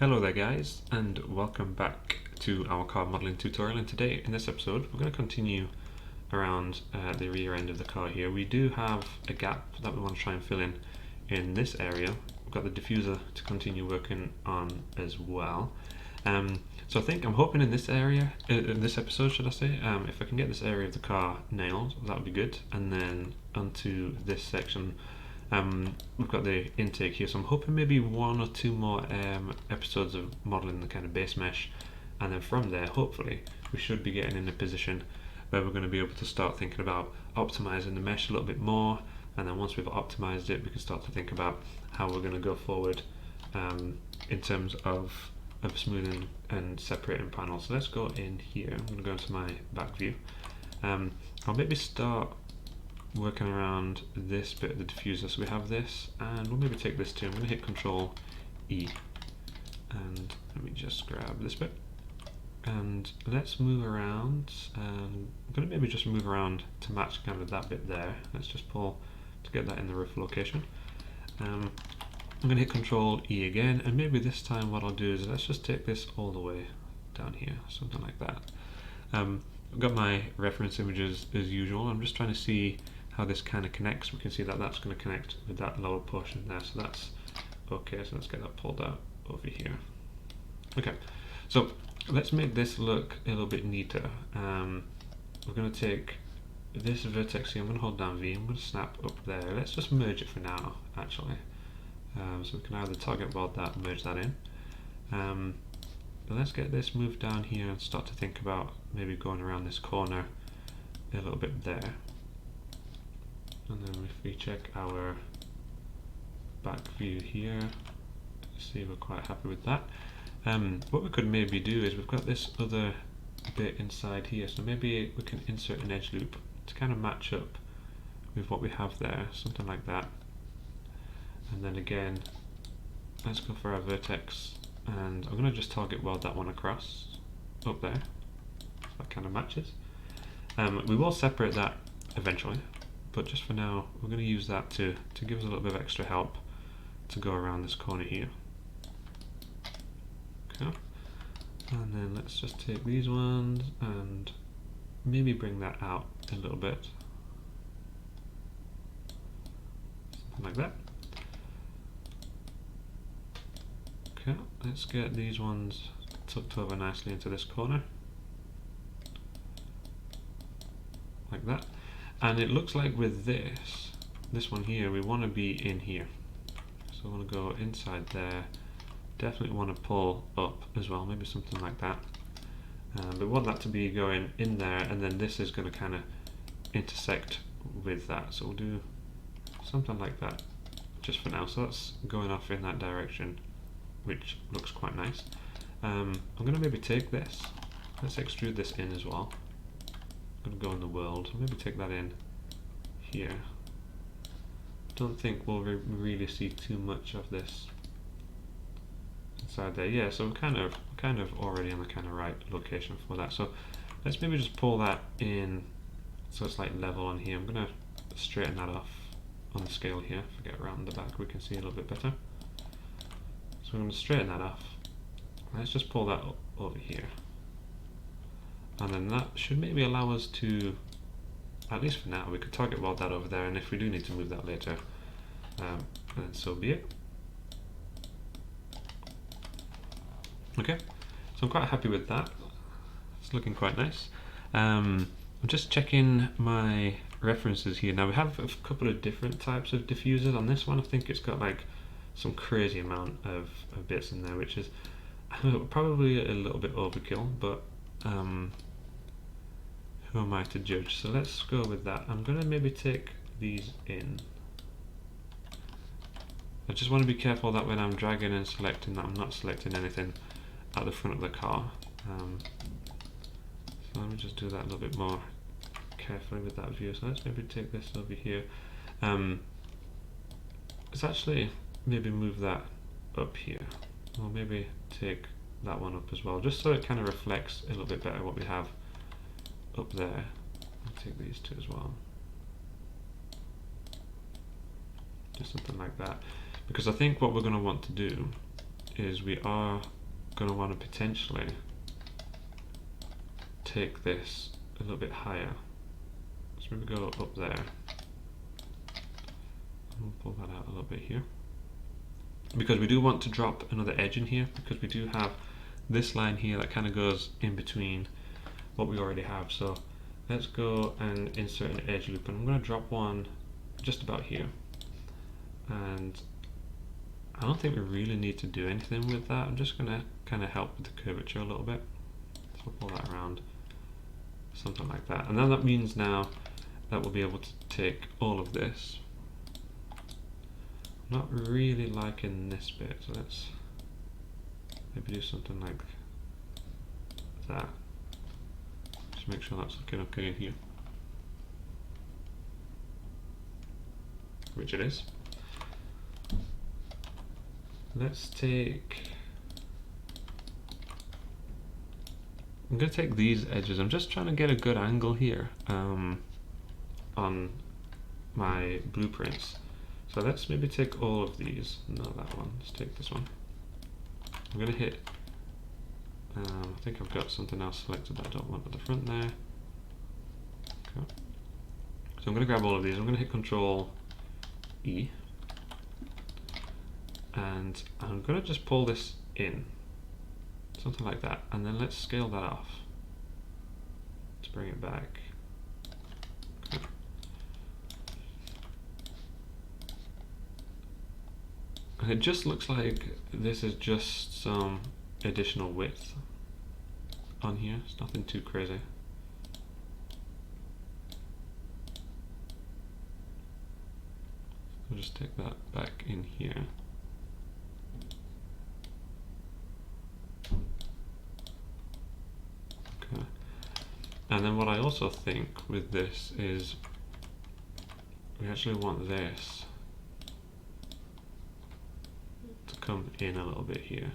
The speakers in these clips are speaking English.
Hello there guys, and welcome back to our car modelling tutorial. And today in this episode we're going to continue around the rear end of the car here. We do have a gap that we want to try and fill in this area. We've got the diffuser to continue working on as well. So I'm hoping in this area, in this episode should I say, if I can get this area of the car nailed, that would be good. And then onto this section, we've got the intake here, so I'm hoping maybe one or two more episodes of modelling the kind of base mesh, and then from there hopefully we should be getting in a position where we're going to be able to start thinking about optimizing the mesh a little bit more, and then once we've optimized it we can start to think about how we're going to go forward in terms of smoothing and separating panels. So let's go in here. I'm going to go into my back view. I'll maybe start working around this bit of the diffuser. So we have this, and we'll maybe take this too. I'm going to hit Control E, and let me just grab this bit, and let's move around. I'm going to maybe just move around to match kind of that bit there. Let's just pull to get that in the roof location. I'm going to hit Control E again, and maybe this time what I'll do is let's just take this all the way down here, something like that. I've got my reference images as usual. I'm just trying to see how this kind of connects. We can see that that's going to connect with that lower portion there, so that's okay. So let's get that pulled out over here. Okay, so let's make this look a little bit neater. We're going to take this vertex here, I'm going to hold down V, I'm going to snap up there. Let's just merge it for now actually. So we can either target weld that, merge that in. But let's get this moved down here and start to think about maybe going around this corner a little bit there. And then if we check our back view here, see we're quite happy with that. What we could maybe do is we've got this other bit inside here, so maybe we can insert an edge loop to kind of match up with what we have there, something like that. And then again, let's go for our vertex, and I'm going to just target weld that one across up there, so that kind of matches. We will separate that eventually, but just for now we're going to use that to give us a little bit of extra help to go around this corner here. Okay, and then let's just take these ones and maybe bring that out a little bit, something like that. Okay, let's get these ones tucked over nicely into this corner, like that. And it looks like with this one here, we want to be in here. So I want to go inside there. Definitely want to pull up as well, maybe something like that. But we want that to be going in there, and then this is going to kind of intersect with that. So we'll do something like that just for now. So that's going off in that direction, which looks quite nice. I'm going to maybe take this. Let's extrude this in as well. I'm going to go in the world, maybe take that in here. Don't think we'll really see too much of this inside there. Yeah, so we're kind of already on the kind of right location for that. So let's maybe just pull that in so it's like level on here. I'm going to straighten that off on the scale here. If we get around the back we can see a little bit better. So I'm going to straighten that off. Let's just pull that up over here. And then that should maybe allow us to, at least for now, we could target weld that over there, and if we do need to move that later, then so be it. Okay, so I'm quite happy with that. It's looking quite nice. I'm just checking my references here. Now we have a couple of different types of diffusers. On this one I think it's got like some crazy amount of bits in there, which is probably a little bit overkill, but who am I to judge? So let's go with that. I'm going to maybe take these in. I just want to be careful that when I'm dragging and selecting that I'm not selecting anything at the front of the car. So let me just do that a little bit more carefully with that view. So let's maybe take this over here. Let's actually maybe move that up here, or maybe take that one up as well, just so it kind of reflects a little bit better what we have up there. I'll take these two as well, just something like that, because I think what we're going to want to do is we are going to want to potentially take this a little bit higher. So maybe go up there. We'll pull that out a little bit here. Because we do want to drop another edge in here, because we do have this line here that kind of goes in between what we already have. So let's go and insert an edge loop, and I'm going to drop one just about here. And I don't think we really need to do anything with that. I'm just going to kind of help with the curvature a little bit. So we'll pull that around, something like that. And then that means now that we'll be able to take all of this. I'm not really liking this bit, so let's maybe do something like that. Just make sure that's looking okay in here, which it is. Let's take, I'm going to take these edges. I'm just trying to get a good angle here on my blueprints. So let's maybe take all of these. No, that one. Let's take this one. I'm going to hit, I think I've got something else selected that I don't want at the front there. Okay. So I'm going to grab all of these. I'm going to hit Control E. And I'm going to just pull this in. Something like that. And then let's scale that off. Let's bring it back. Okay. And it just looks like this is just some additional width on here. It's nothing too crazy. I'll just take that back in here. Okay. And then what I also think with this is we actually want this to come in a little bit here,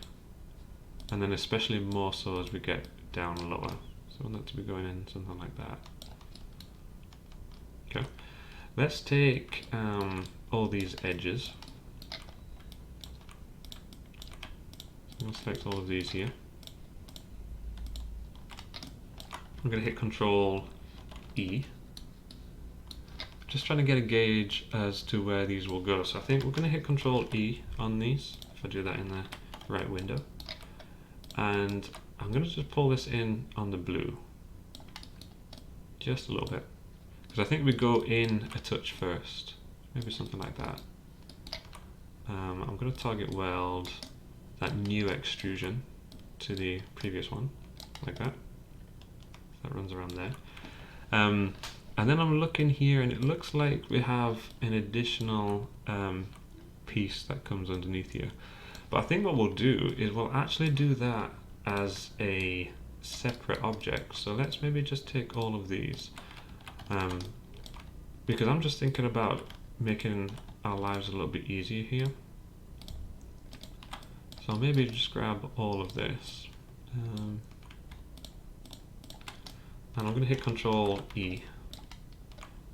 and then especially more so as we get down lower. So I want that to be going in something like that. Okay, let's take all these edges. I'll select all of these here. I'm going to hit Control E. Just trying to get a gauge as to where these will go. So I think we're going to hit Control E on these, if I do that in the right window. And I'm going to just pull this in on the blue. Just a little bit. Because I think we go in a touch first. Maybe something like that. I'm going to target weld that new extrusion to the previous one, like that. That runs around there. And then I'm looking here and it looks like we have an additional piece that comes underneath here. But I think what we'll do is we'll actually do that as a separate object. So let's maybe just take all of these. Because I'm just thinking about making our lives a little bit easier here. So maybe just grab all of this. And I'm going to hit Control E.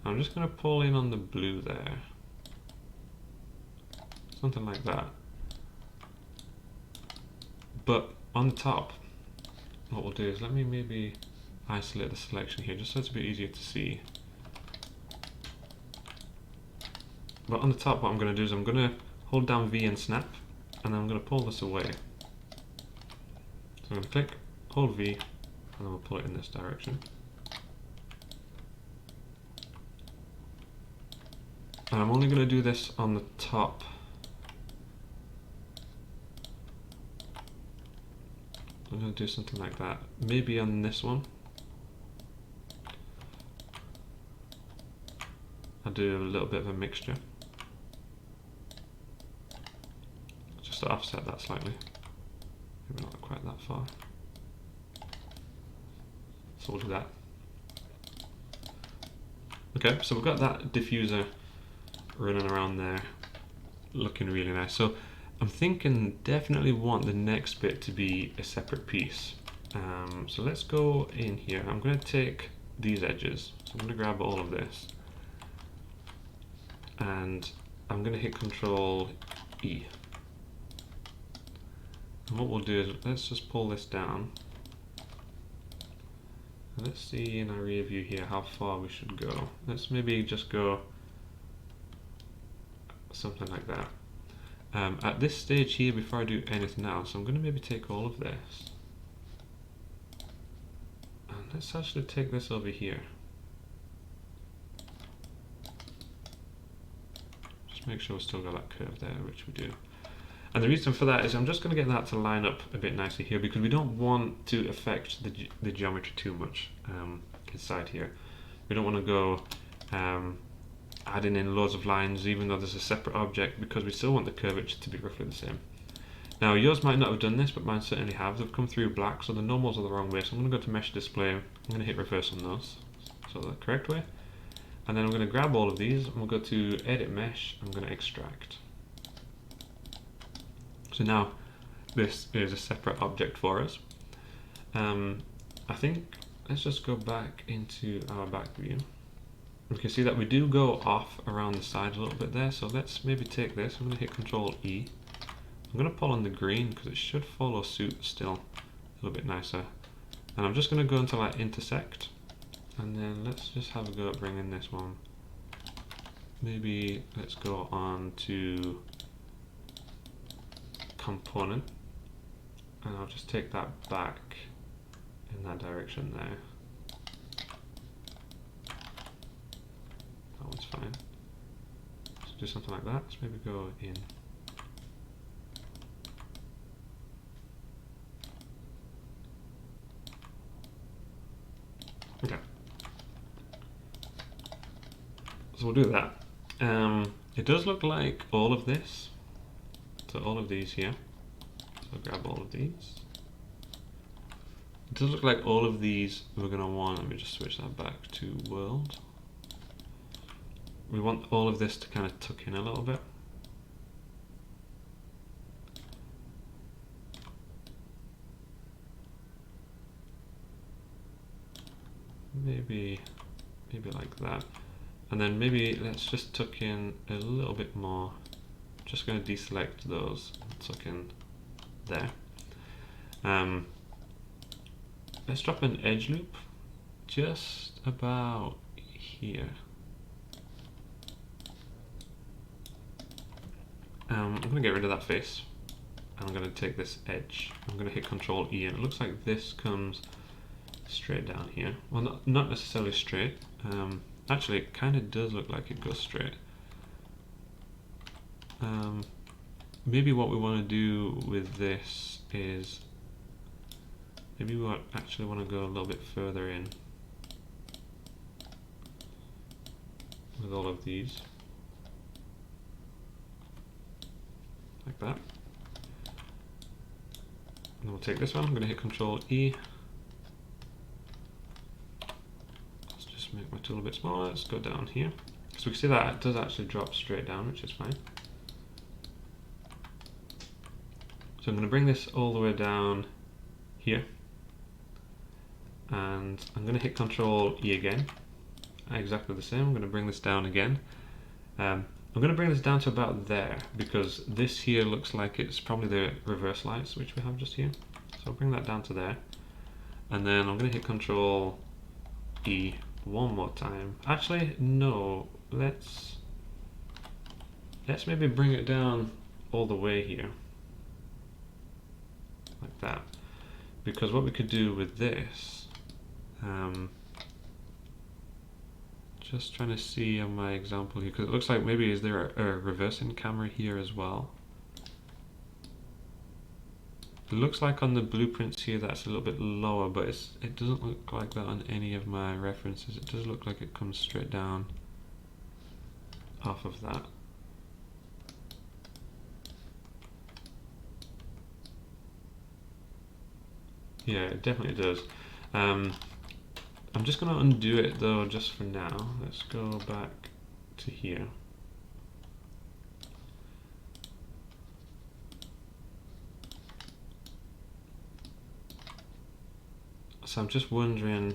I'm just going to pull in on the blue there. Something like that. But on the top, what we'll do is let me maybe isolate the selection here just so it's a bit easier to see. But on the top, what I'm going to do is I'm going to hold down V and snap, and then I'm going to pull this away. So I'm going to click, hold V, and then we'll pull it in this direction. And I'm only going to do this on the top. I'm going to do something like that. Maybe on this one. I'll do a little bit of a mixture. Just to offset that slightly. Maybe not quite that far. So we'll do that. Okay, so we've got that diffuser running around there, looking really nice. So I'm thinking definitely want the next bit to be a separate piece. So let's go in here. I'm going to take these edges. So I'm going to grab all of this. And I'm going to hit Control E. And what we'll do is let's just pull this down. And let's see in our rear view here how far we should go. Let's maybe just go something like that. At this stage here, before I do anything else, I'm going to maybe take all of this. And let's actually take this over here. Just make sure we still got that curve there, which we do. And the reason for that is I'm just going to get that to line up a bit nicely here, because we don't want to affect the geometry too much inside here. We don't want to go adding in loads of lines even though there's a separate object, because we still want the curvature to be roughly the same. Now yours might not have done this, but mine certainly have. They've come through black, so the normals are the wrong way. So I'm going to go to mesh display. I'm going to hit reverse on those, so the correct way. And then I'm going to grab all of these and we'll go to edit mesh. I'm going to extract. So now this is a separate object for us. I think let's just go back into our back view. We can see that we do go off around the side a little bit there, so let's maybe take this. I'm going to hit Control E. I'm going to pull on the green because it should follow suit still a little bit nicer. And I'm just going to go until I intersect, and then let's just have a go at bringing this one. Maybe let's go on to component, and I'll just take that back in that direction there. That one's fine. Let's do something like that. Let's maybe go in. Okay. So we'll do that. It does look like all of this. So all of these here. So I'll grab all of these. It does look like all of these we're going to want. Let me just switch that back to world. We want all of this to kind of tuck in a little bit. Maybe like that. And then maybe let's just tuck in a little bit more. Just going to deselect those and tuck in there. Let's drop an edge loop just about here. I'm going to get rid of that face. I'm going to take this edge. I'm going to hit Control E, and it looks like this comes straight down here. Well, not necessarily straight. Actually, it kind of does look like it goes straight. Maybe what we want to do with this is maybe we actually want to go a little bit further in with all of these, like that. And we'll take this one. I'm going to hit Control E. Let's just make my tool a bit smaller. Let's go down here. So we can see that it does actually drop straight down, which is fine. So I'm going to bring this all the way down here, and I'm going to hit Control E again, exactly the same. I'm going to bring this down again. I'm going to bring this down to about there, because this here looks like it's probably the reverse lights which we have just here. So I'll bring that down to there, and then I'm going to hit Control E one more time. Actually, no, let's maybe bring it down all the way here. Like that, because what we could do with this, just trying to see on my example here, because it looks like maybe is there a reversing camera here as well. It looks like on the blueprints here that's a little bit lower, but it doesn't look like that on any of my references. It does look like it comes straight down off of that. Yeah, it definitely does. I'm just going to undo it though, just for now. Let's go back to here. So I'm just wondering,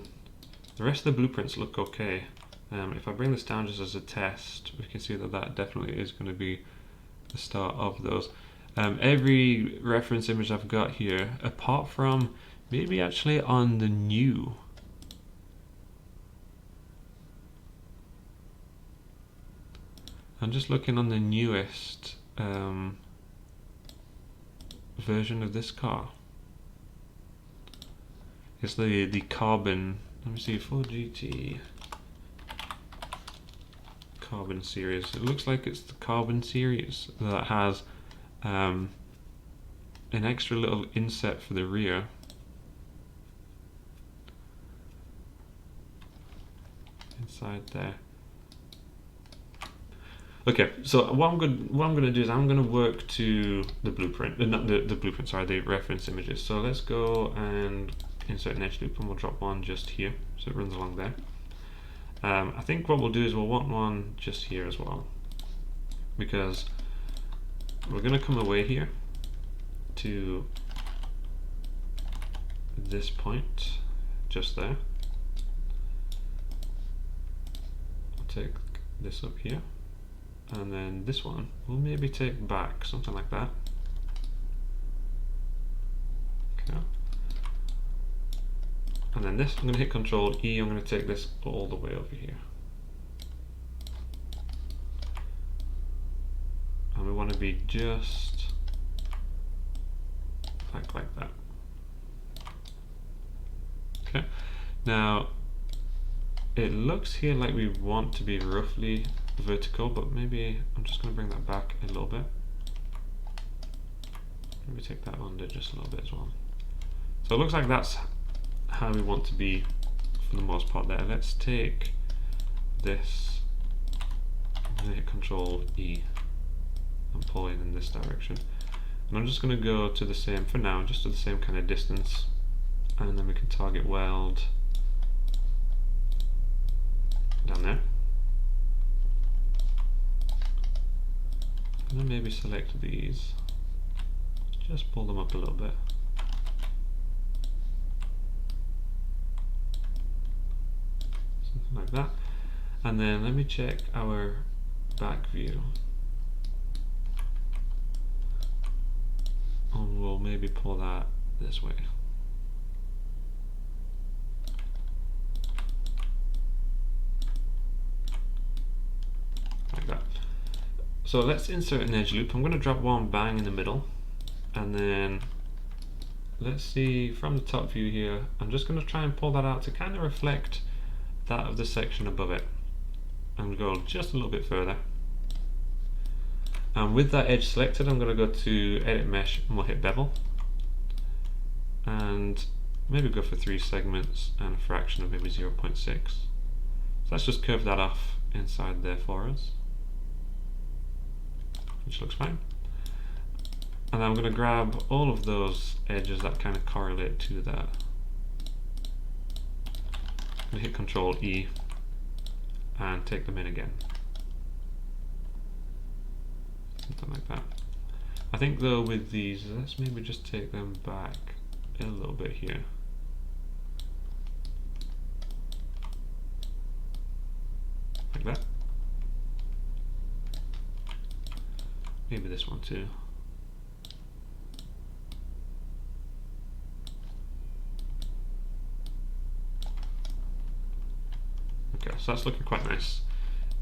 the rest of the blueprints look okay. If I bring this down just as a test, we can see that that definitely is going to be the start of those. Every reference image I've got here, apart from maybe actually on the new. I'm just looking on the newest version of this car. It's the carbon. Let me see, Ford GT carbon series. It looks like it's the carbon series that has an extra little inset for the rear. Inside there. Okay, so what I'm going to do is I'm going to work to the blueprint, not the blueprint, sorry, the reference images. So let's go and insert an edge loop, and we'll drop one just here, so it runs along there. I think what we'll do is we'll want one just here as well, because we're going to come away here to this point just there. I'll take this up here. And then this one, we'll maybe take back, something like that. Okay. And then this, I'm going to hit Control E, I'm going to take this all the way over here. And we want to be just like that. Okay. Now, it looks here like we want to be roughly vertical, but maybe I'm just going to bring that back a little bit. Maybe take that under just a little bit as well. So it looks like that's how we want to be for the most part there. Let's take this, I'm going to hit Control E and pull it in this direction. And I'm just going to go to the same, for now, just to the same kind of distance, and then we can target weld down there. And then maybe select these, just pull them up a little bit. Something like that. And then let me check our back view. And we'll maybe pull that this way. Like that. So let's insert an edge loop. I'm going to drop one bang in the middle, and then let's see from the top view here, I'm just going to try and pull that out to kind of reflect that of the section above it, and go just a little bit further. And with that edge selected, I'm going to go to Edit Mesh, and we'll hit Bevel, and maybe go for 3 segments and a fraction of maybe 0.6. So let's just curve that off inside there for us, which looks fine. And I'm going to grab all of those edges that kind of correlate to that. I'm going to hit Control E and take them in again. Something like that. I think though with these, let's maybe just take them back a little bit here. Like that. Maybe this one too. Okay, so that's looking quite nice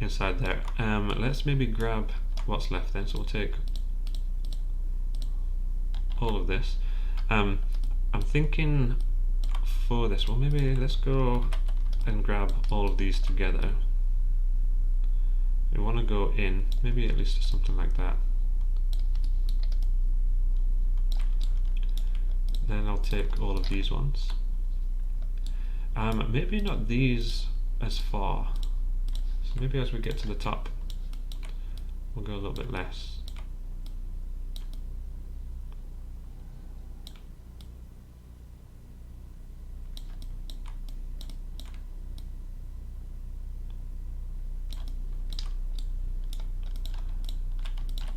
inside there. Let's maybe grab what's left then. So we'll take all of this. I'm thinking for this, well maybe let's go and grab all of these together. We want to go in, maybe at least something like that. Then I'll take all of these ones. Maybe not these as far. So maybe as we get to the top, we'll go a little bit less.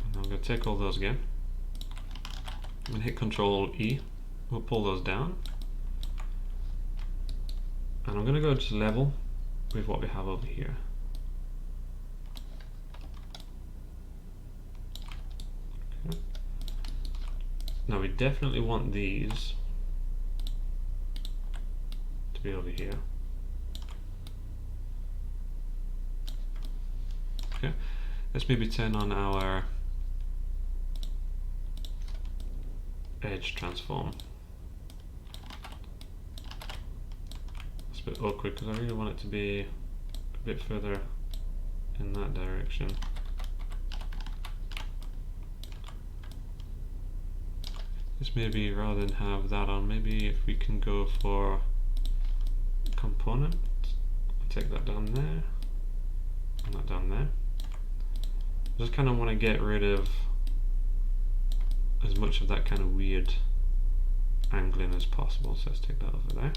And I'm going to take all those again. I'm going to hit Control E. We'll pull those down. And I'm going to go just level with what we have over here. Okay. Now we definitely want these to be over here. Okay, let's maybe turn on our edge transform. It's a bit awkward because I really want it to be a bit further in that direction. This maybe rather than have that on, maybe if we can go for component, I'll take that down there and that down there. I just kind of want to get rid of as much of that kind of weird angling as possible. So let's take that over there.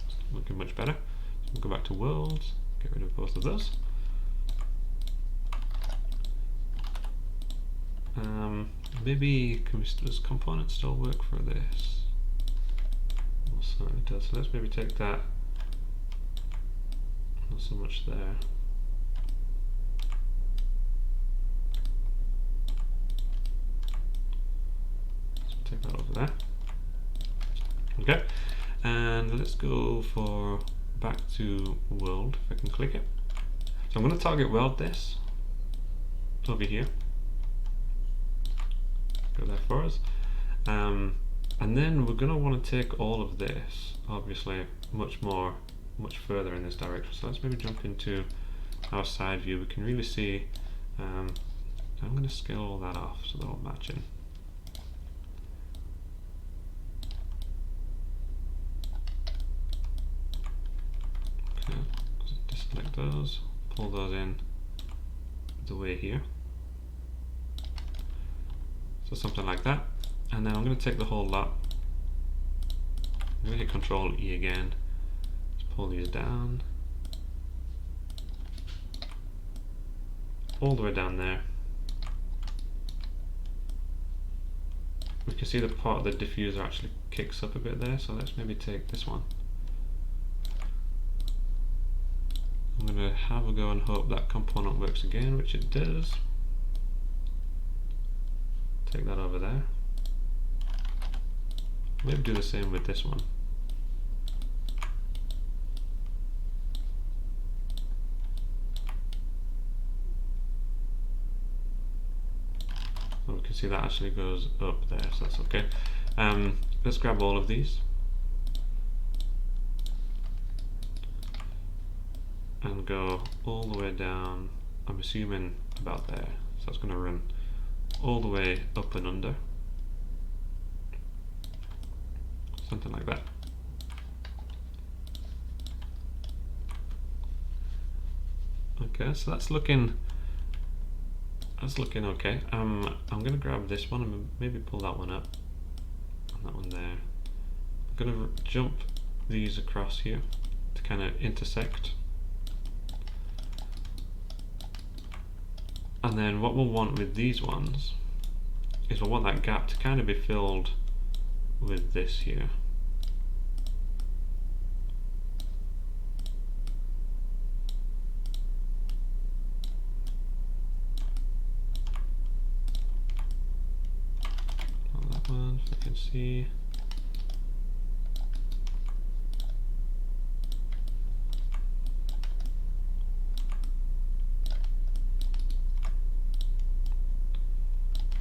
It's looking much better. So we'll go back to worlds, get rid of both of those. Maybe does component still work for this? Well, certainly does. So let's maybe take that. Not so much there. So take that over there. Okay, and let's go for back to world if I can click it. So I'm going to target weld this over here. Go there for us. And then we're going to want to take all of this, obviously, much further in this direction. So let's maybe jump into our side view. We can really see, I'm going to scale all that off so they're all matching. Okay, deselect those, pull those in the way here. So something like that, and then I'm going to take the whole lot. I'm going to hit Control E again. Let's pull these down, all the way down there. We can see the part of the diffuser actually kicks up a bit there, so let's maybe take this one. I'm going to have a go and hope that component works again, which it does. Take that over there. Maybe do the same with this one. Well, we can see that actually goes up there, so that's okay. Let's grab all of these and go all the way down. I'm assuming about there, so it's going to run all the way up and under, something like that. Okay, so that's looking okay. I'm going to grab this one and maybe pull that one up and that one there. I'm going to jump these across here to kind of intersect. And then what we'll want with these ones is we'll want that gap to kind of be filled with this here. On that one, if I can see.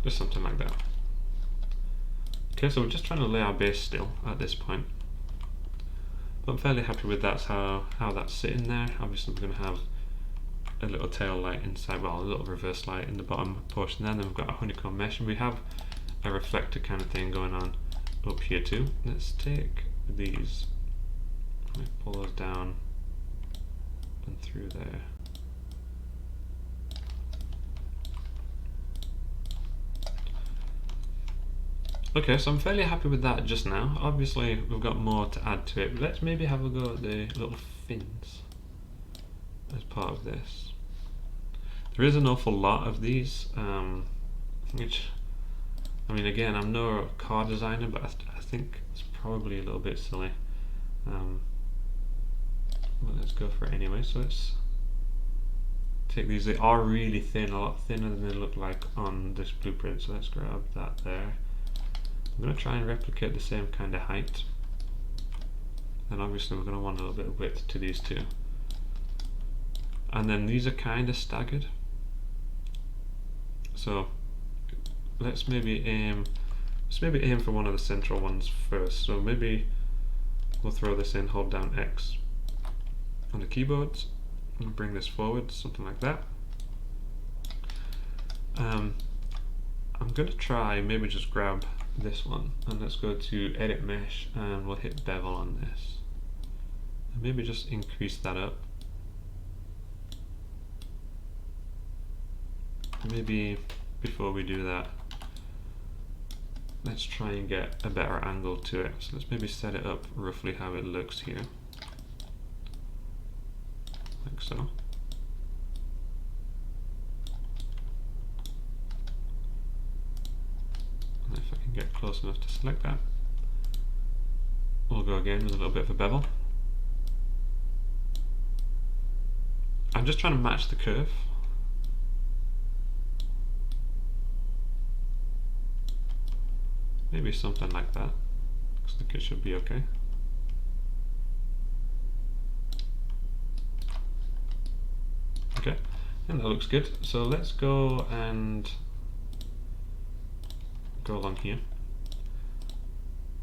Just something like that. Okay, so we're just trying to lay our base still at this point. But I'm fairly happy with that's how that's sitting there. Obviously we're going to have a little tail light inside, well, a little reverse light in the bottom portion there, and then we've got a honeycomb mesh, and we have a reflector kind of thing going on up here too. Let's take these, let me pull those down and through there. Okay, so I'm fairly happy with that just now. Obviously we've got more to add to it. Let's maybe have a go at the little fins as part of this. There is an awful lot of these, which, I mean, again, I'm no car designer, but I think it's probably a little bit silly. Well, let's go for it anyway. So let's take these. They are really thin, a lot thinner than they look like on this blueprint. So let's grab that there. I'm going to try and replicate the same kind of height. Then obviously we're going to want a little bit of width to these two. And then these are kind of staggered. So let's maybe aim for one of the central ones first. So maybe we'll throw this in, hold down X on the keyboards, and bring this forward, something like that. I'm going to try maybe just grab this one, and let's go to Edit Mesh, and we'll hit Bevel on this. And maybe just increase that up. Maybe before we do that, let's try and get a better angle to it. So let's maybe set it up roughly how it looks here, like so. And if I can get close enough to select that, we'll go again with a little bit of a bevel. I'm just trying to match the curve. Maybe something like that. Looks like it should be okay. Okay, and that looks good. So let's go and go along here.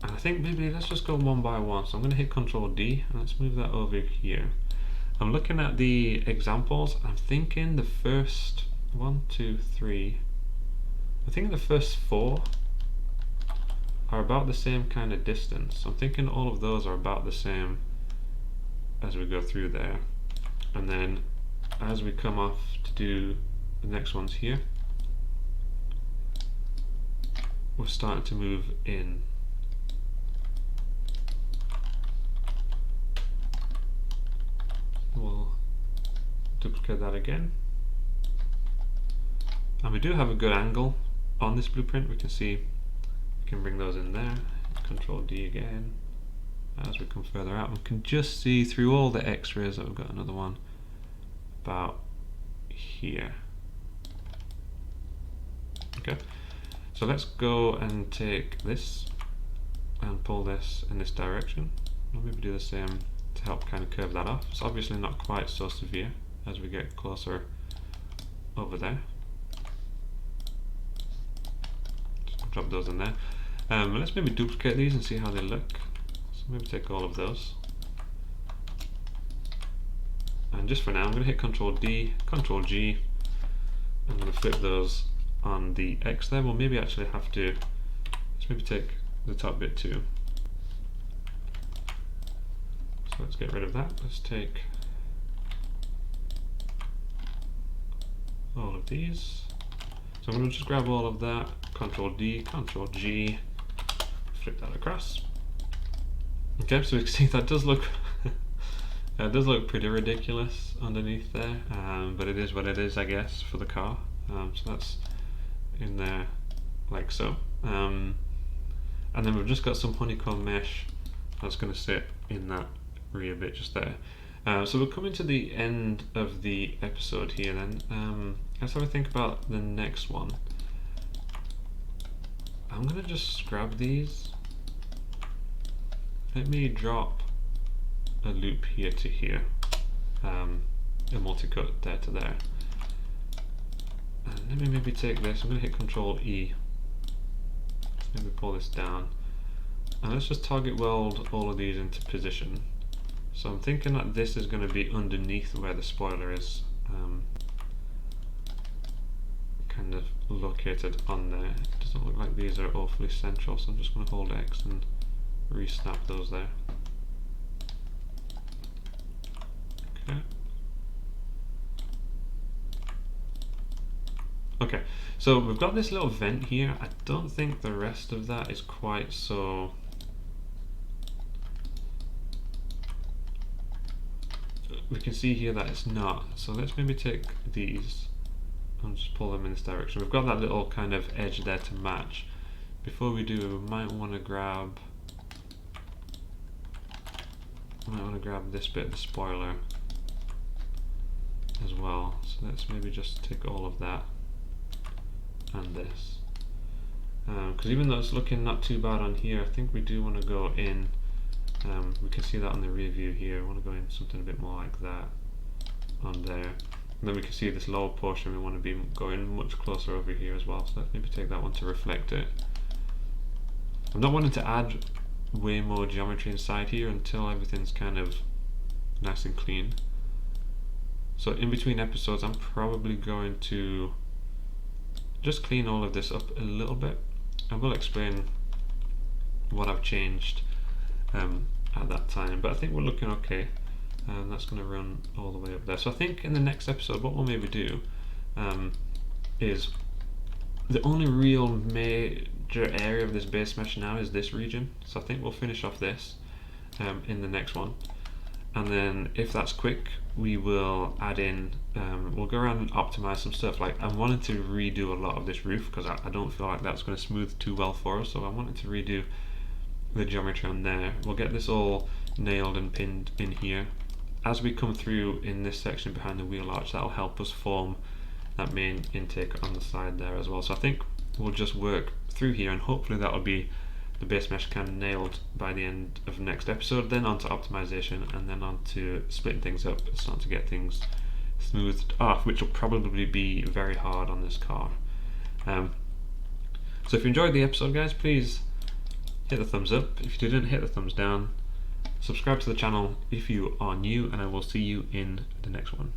And I think maybe let's just go one by one. So I'm going to hit Ctrl D and let's move that over here. I'm looking at the examples. I'm thinking the first 1, 2, 3. I think the first 4 are about the same kind of distance. I'm thinking all of those are about the same as we go through there. And then as we come off to do the next ones here, we're starting to move in. We'll duplicate that again. And we do have a good angle on this blueprint. We can see can bring those in there. Control D again. As we come further out, we can just see through all the X-rays that we've got another one about here. Okay, so let's go and take this and pull this in this direction. I'll maybe do the same to help kind of curve that off. It's obviously not quite so severe as we get closer over there. Just drop those in there. Let's maybe duplicate these and see how they look. So maybe take all of those. And just for now, I'm going to hit Ctrl D, Ctrl G. I'm going to flip those on the X there. We'll maybe actually have to, let's maybe take the top bit too. So let's get rid of that. Let's take all of these. So I'm going to just grab all of that, Ctrl D, Ctrl G, flip that across. Okay, so we can see that does look pretty ridiculous underneath there, but it is what it is, I guess, for the car. So that's in there like so. And then we've just got some honeycomb mesh that's going to sit in that rear bit just there. So we're coming to the end of the episode here then. Let's have a think about the next one. I'm going to just grab these. Let me drop a loop here to here, a multi-cut there to there. And let me maybe take this, I'm going to hit Ctrl E. Maybe pull this down. And let's just target weld all of these into position. So I'm thinking that this is going to be underneath where the spoiler is, kind of located on there. It doesn't look like these are awfully central, so I'm just going to hold X and re-snap those there. Okay. Okay, so we've got this little vent here. I don't think the rest of that is quite so... We can see here that it's not. So let's maybe take these and just pull them in this direction. We've got that little kind of edge there to match. Before we do, we might want to grab this bit of the spoiler as well. So let's maybe just take all of that and this. because even though it's looking not too bad on here, I think we do want to go in, we can see that on the rear view here, I want to go in something a bit more like that on there. And then we can see this lower portion, we want to be going much closer over here as well, so let's maybe take that one to reflect it. I'm not wanting to add way more geometry inside here until everything's kind of nice and clean. So in between episodes I'm probably going to just clean all of this up a little bit. I will explain what I've changed at that time, but I think we're looking okay, and that's going to run all the way up there. So I think in the next episode what we'll maybe do is, the only real major area of this base mesh now is this region, so I think we'll finish off this in the next one, and then if that's quick we will add in, we'll go around and optimize some stuff. Like I wanted to redo a lot of this roof because I don't feel like that's going to smooth too well for us, so I wanted to redo the geometry on there. We'll get this all nailed and pinned in here. As we come through in this section behind the wheel arch, that'll help us form that main intake on the side there as well. So I think we'll just work through here, and hopefully that'll be the base mesh kind of nailed by the end of the next episode, then on to optimization, and then on to splitting things up, starting to get things smoothed off, which will probably be very hard on this car. So if you enjoyed the episode, guys, please hit the thumbs up. If you didn't, hit the thumbs down. Subscribe to the channel if you are new, and I will see you in the next one.